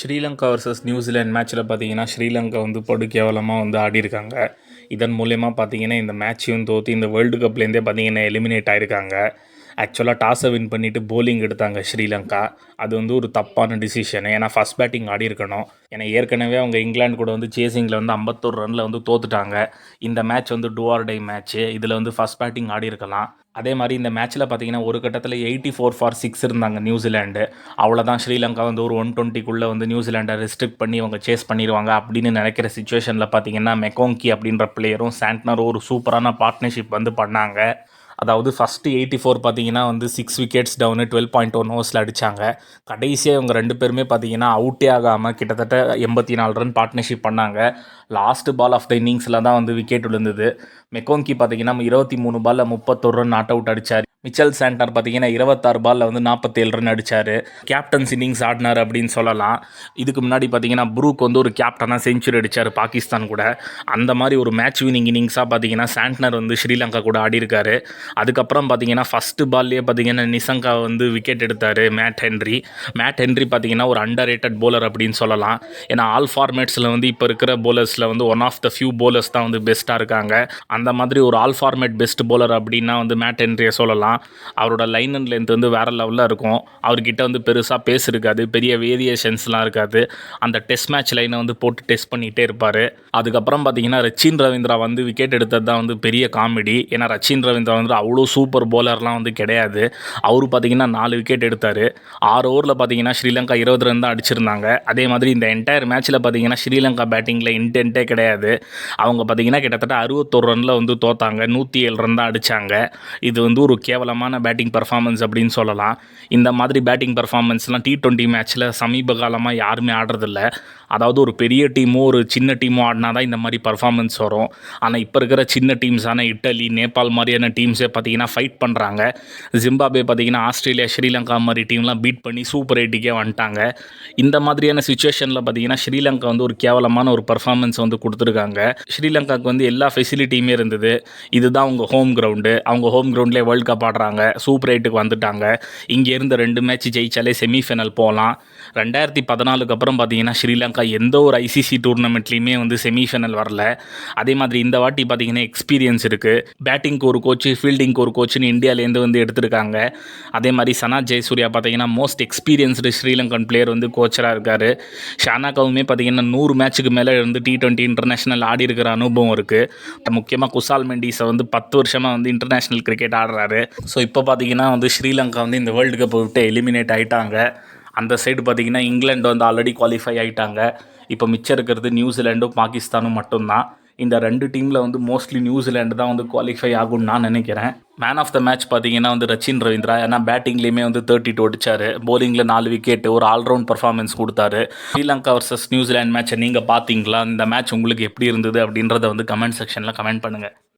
Sri Lanka versus New Zealand மேட்ச்சில் பார்த்தீங்கன்னா, ஸ்ரீலங்கா வந்து படு கேவலமாக வந்து ஆடியிருக்காங்க. இதன் மூலியமா பார்த்தீங்கன்னா, இந்த மேட்சையும் தோத்து இந்த வேர்ல்டு கப்லேருந்தே பார்த்தீங்கன்னா எலிமினேட் ஆயிருக்காங்க. ஆக்சுவலாக டாஸை வின் பண்ணிவிட்டு போலிங் எடுத்தாங்க ஸ்ரீலங்கா. அது வந்து ஒரு தப்பான டிசிஷனு. ஏன்னா ஃபஸ்ட் பேட்டிங் ஆடியிருக்கணும். ஏன்னா ஏற்கனவே அவங்க இங்கிலாந்து கூட வந்து சேசிங்கில் வந்து 51 ரனில் வந்து தோத்துட்டாங்க. இந்த மேட்ச் வந்து டூ ஆர் டை மேட்ச்சு. இதில் வந்து ஃபஸ்ட் பேட்டிங் ஆடியிருக்கலாம். அதே மாதிரி இந்த மேட்ச்சில் பார்த்தீங்கன்னா ஒரு கட்டத்தில் 84 ஃபார் 6 இருந்தாங்க நியூசிலாண்டு. அவ்வளோதான், ஸ்ரீலங்கா வந்து ஒரு 120க்குள்ளே வந்து நியூசிலாண்டை ரெஸ்ட்ரிக்ட் பண்ணி அவங்க சேஸ் பண்ணிடுவாங்க அப்படின்னு நினைக்கிற சுச்சுவேஷனில் பார்த்தீங்கன்னா மெக்கோங்கி அப்படின்ற பிளேயரும் சாண்ட்னரும் ஒரு சூப்பரான பார்ட்னர்ஷிப் வந்து பண்ணாங்க. அதாவது ஃபஸ்ட்டு 84 பார்த்தீங்கன்னா வந்து 6 விக்கெட்ஸ் டவுனு 12.1 ஓவர்ஸில் அடித்தாங்க. கடைசியாக இவங்க 2 பேருமே பார்த்தீங்கன்னா அவுட்டே ஆகாமல் கிட்டத்தட்ட 84 ரன் பார்ட்னர்ஷிப் பண்ணாங்க. லாஸ்ட் பால் ஆஃப் த இன்னிங்ஸில் தான் வந்து விக்கெட் விழுந்தது. மெக்கோங்கி பார்த்தீங்கன்னா 23 பாலில் 31 ரன் நாட் அவுட் அடித்தார். மிச்சல் சாண்டனர் பார்த்தீங்கன்னா 26 பாலில் வந்து 47 ரன் அடித்தார். கேப்டன்ஸ் இன்னிங்ஸ் ஆடினார் அப்படின்னு சொல்லலாம். இதுக்கு முன்னாடி பார்த்தீங்கன்னா ப்ரூக் வந்து ஒரு கேப்டனாக செஞ்சுரி அடித்தார் பாகிஸ்தான் கூட. அந்த மாதிரி ஒரு மேட்ச் வினிங் இன்னிங்ஸாக பார்த்தீங்கன்னா சாண்ட்னர் வந்து ஸ்ரீலங்கா கூட ஆடியிருக்காரு. அதுக்கப்புறம் பார்த்தீங்கன்னா ஃபஸ்ட்டு பால்லேயே பார்த்தீங்கன்னா நிசங்கா வந்து விக்கெட் எடுத்தார். மேட் ஹென்ரி பார்த்தீங்கன்னா ஒரு அண்டர் ரேட்டட் போலர் அப்படின்னு சொல்லலாம். ஏன்னா ஆல் ஃபார்மேட்ஸில் வந்து இப்போ இருக்கிற போலர்ஸில் வந்து one of the few bowlers தான் வந்து பெஸ்ட்டாக இருக்காங்க. அந்த மாதிரி ஒரு ஆல் ஃபார்மேட் பெஸ்ட் போலர் அப்படின்னா வந்து மேட் ஹென்ரியை சொல்லலாம். அவரோட லைன் அண்ட் லென்த் வந்து வேறு லெவலில் இருக்கும். அவர்கிட்ட வந்து பெருசாக பேஸ் இருக்காது, பெரிய வேரியேஷன்ஸ்லாம் இருக்காது. அந்த டெஸ்ட் மேட்ச் லைனை வந்து போட்டு டெஸ்ட் பண்ணிகிட்டே இருப்பார். அதுக்கப்புறம் பார்த்தீங்கன்னா ரச்சின் ரவீந்திரா வந்து விக்கெட் எடுத்தது தான் வந்து பெரிய காமெடி. ஏன்னா ரச்சின் ரவீந்திரா வந்து அவ்வளோ சூப்பர் போலர்லாம் வந்து கிடையாது. அவரு பார்த்தீங்கன்னா 4 விக்கெட் எடுத்தார். 6 ஓவரில் பார்த்தீங்கன்னா ஸ்ரீலங்கா 20 ரன் தான் அடிச்சிருந்தாங்க. அதே மாதிரி இந்த என்டையர் மேட்ச்சில் பார்த்தீங்கன்னா ஸ்ரீலங்கா பேட்டிங்கில் இன்டென்ட்டே கிடையாது. அவங்க பார்த்தீங்கன்னா கிட்டத்தட்ட 61 ரனில் வந்து தோத்தாங்க. 107 ரன் தான் அடித்தாங்க. இது வந்து ஒரு கேவலமான பேட்டிங் பர்ஃபார்மன்ஸ் அப்படின்னு சொல்லலாம். இந்த மாதிரி பேட்டிங் பர்ஃபார்மன்ஸ்லாம் T20 மேட்ச்சில் சமீப காலமாக யாருமே ஆடுறதில்ல. அதாவது ஒரு பெரிய டீமோ ஒரு சின்ன டீமோ ஆடினா தான் இந்த மாதிரி பர்ஃபார்மன்ஸ் வரும். ஆனால் இப்போ இருக்கிற சின்ன டீம்ஸான இட்டலி, நேபாள் மாதிரியான டீம்ஸே பார்த்தீங்கன்னா ஃபைட் பண்ணுறாங்க. ஜிம்பாப்வே பார்த்தீங்கன்னா ஆஸ்திரேலியா, ஸ்ரீலங்கா மாதிரி டீம்லாம் பீட் பண்ணி சூப்பர் 8க்கே வந்துட்டாங்க. இந்த மாதிரியான சுச்சுவேஷனில் பார்த்தீங்கன்னா ஸ்ரீலங்கா வந்து ஒரு கேவலமான ஒரு பர்ஃபார்மன்ஸ் வந்து கொடுத்துருக்காங்க. ஸ்ரீலங்காவுக்கு வந்து எல்லா ஃபெசிலிட்டியுமே இருந்தது. இதுதான் அவங்க ஹோம் கிரவுண்டு. அவங்க ஹோம் கிரவுண்ட்லேயே வேர்ல்டு கப் ஆடுறாங்க. சூப்பர் 8க்கு வந்துட்டாங்க. இங்கே இருந்த 2 மேட்ச் ஜெயிச்சாலே செமிஃபைனல் போகலாம். 2014க்கு அப்புறம் பார்த்தீங்கன்னா ஸ்ரீலங்கா எந்த ஒரு ஐசிசி டூர்னமெண்ட்லேயுமே வந்து செமிஃபைனல் வரல. அதே மாதிரி இந்த வாட்டி பார்த்தீங்கன்னா எக்ஸ்பீரியன்ஸ் இருக்குது. பேட்டிங்க்கு ஒரு கோச்சு, ஃபீல்டிங்க்கு ஒரு கோச்சுன்னு இந்தியாவிலேருந்து வந்து எடுத்திருக்காங்க. அதே மாதிரி சனாத் ஜெயசூர்யா பார்த்தீங்கன்னா மோஸ்ட் எக்ஸ்பீரியன்ஸ்டு ஸ்ரீலங்கன் பிளேயர் வந்து கோச்சராக இருக்கார். ஷானாக்காவுமே பார்த்தீங்கன்னா 100 மேட்ச்சுக்கு மேலே வந்து T20 இன்டர்நேஷனல் ஆடி இருக்கிற அனுபவம் இருக்குது. முக்கியமாக குசால் மெண்டீஸை வந்து 10 வருஷமாக வந்து இன்டர்நேஷ்னல் கிரிக்கெட் ஆடுறாரு. ஸோ இப்போ பார்த்தீங்கன்னா வந்து ஸ்ரீலங்கா வந்து இந்த வேர்ல்டு கப்பை விட்டு எலிமினேட் ஆகிட்டாங்க. அந்த சைடு பார்த்தீங்கன்னா இங்கிலாந்து வந்து ஆல்ரெடி குவாலிஃபை ஆகிட்டாங்க. இப்போ மிச்சம் இருக்கிறது நியூசிலாண்டும் பாகிஸ்தானும் மட்டும்தான். இந்த 2 டீமில் வந்து மோஸ்ட்லி நியூசிலாண்டு தான் வந்து குவாலிஃபை ஆகும்னு நான் நினைக்கிறேன். மேன் ஆஃப் த மேட்ச் பார்த்தீங்கன்னா வந்து ரச்சின் ரவீந்திரா. ஏன்னா பேட்டிங்லேயுமே வந்து 32 அடிச்சார். போலிங்கில் 4 விக்கெட்டு, ஒரு ஆல்ரவுண்ட் பர்ஃபார்மன்ஸ் கொடுத்தாரு. ஸ்ரீலங்கா வர்சஸ் நியூசிலாந்து மேட்சை நீங்கள் பார்த்தீங்களா? இந்த மேட்ச் உங்களுக்கு எப்படி இருந்தது அப்படின்றத வந்து கமெண்ட் செக்ஷனில் கமெண்ட் பண்ணுங்கள்.